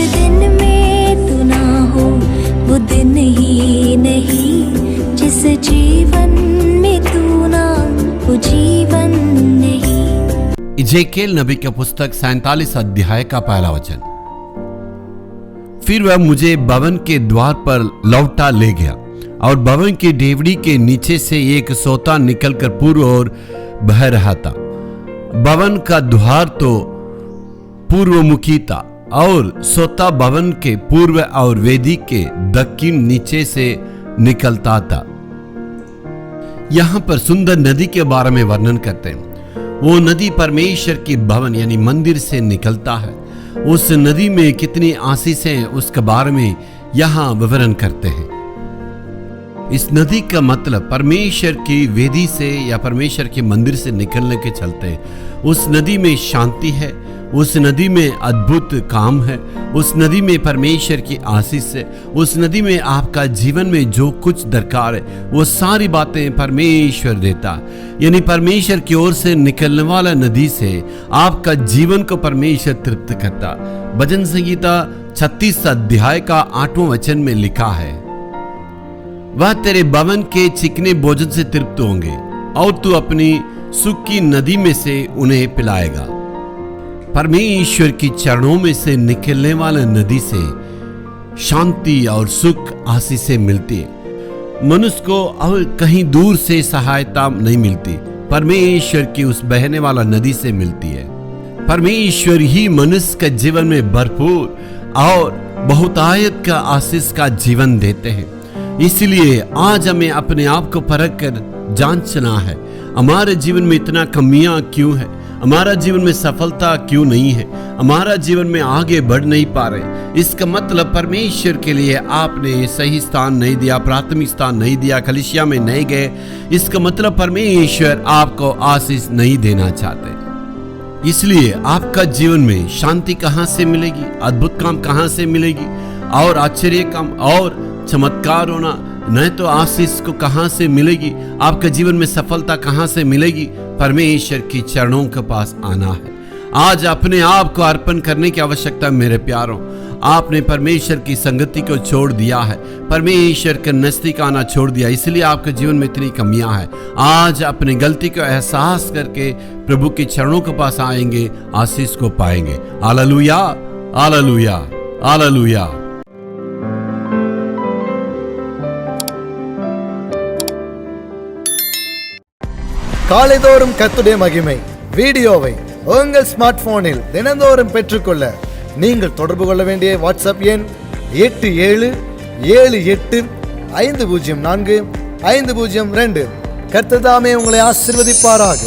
दिन में तू ना हो वो दिन ही नहीं, जिस जीवन में तू ना वो जीवन नहीं। इजेकिएल नबी का पुस्तक 47 अध्याय का पहला वचन। फिर वह मुझे भवन के द्वार पर लौटा ले गया और भवन की डेवढ़ी के नीचे से एक सोता निकलकर पूर्व ओर बह रहा था। भवन का द्वार तो पूर्वमुखी था और सोता भवन के पूर्व और वेदी के दक्षिण नीचे से निकलता था। यहां पर सुंदर नदी के बारे में वर्णन करते हैं। वो नदी परमेश्वर की भवन यानी मंदिर से निकलता है। उस नदी में कितनी आशीषें उसके बारे में यहां विवरण करते हैं। इस नदी का मतलब परमेश्वर की वेदी से या परमेश्वर के मंदिर से निकलने के चलते उस नदी में शांति है, उस नदी में अद्भुत काम है, उस नदी में परमेश्वर की आशीष है, उस नदी में आपका जीवन में जो कुछ दरकार है वो सारी बातें परमेश्वर देता। यानी परमेश्वर की ओर से निकलने वाला नदी से आपका जीवन को परमेश्वर तृप्त करता। भजन संगीता 36 अध्याय का 8वां वचन में लिखा है, वह तेरे भवन के चिकने भोजन से तृप्त होंगे और तू अपनी सुख की नदी में से उन्हें पिलाएगा। परमेश्वर की चरणों में से निकलने वाला नदी से शांति और सुख आशीष मिलती है। मनुष्य को और कहीं दूर से सहायता नहीं मिलती, परमेश्वर की उस बहने वाला नदी से मिलती है। परमेश्वर ही मनुष्य के जीवन में भरपूर और बहुतायत का आशीष का जीवन देते हैं। इसलिए आज हमें अपने आप को परख कर जांचना है, हमारे जीवन में इतना कमियां क्यों है, हमारा जीवन में सफलता क्यों नहीं है, हमारा जीवन में आगे बढ़ नहीं पा रहे। इसका मतलब परमेश्वर के लिए आपने सही स्थान नहीं दिया, प्राथमिक स्थान नहीं दिया, कलीसिया में नहीं गए। इसका मतलब परमेश्वर आपको आशीष नहीं देना चाहते। इसलिए आपका जीवन में शांति कहां से मिलेगी, अद्भुत काम कहां से मिलेगी, और आश्चर्य काम और चमत्कार होना नहीं तो आशीष को कहां से मिलेगी, आपके जीवन में सफलता कहां से मिलेगी? परमेश्वर की चरणों के पास आना है। आज अपने आप को अर्पण करने की आवश्यकता मेरे प्यारों। आपने परमेश्वर की संगति को छोड़ दिया है, परमेश्वर के नजदीक आना छोड़ दिया, इसलिए आपके जीवन में इतनी कमियां हैं। आज अपनी गलती को एहसास करके प्रभु के चरणों के पास आएंगे, आशीष को पाएंगे। Hallelujah, hallelujah, hallelujah. காலைதோறும் கர்த்தருடைய மகிமை வீடியோவை உங்கள் ஸ்மார்ட் போனில் தினந்தோறும் பெற்றுக்கொள்ள நீங்கள் தொடர்பு கொள்ள வேண்டிய வாட்ஸ்அப் எண் 8778504502. கர்த்தர் தாமே உங்களை ஆசீர்வதிப்பாராக.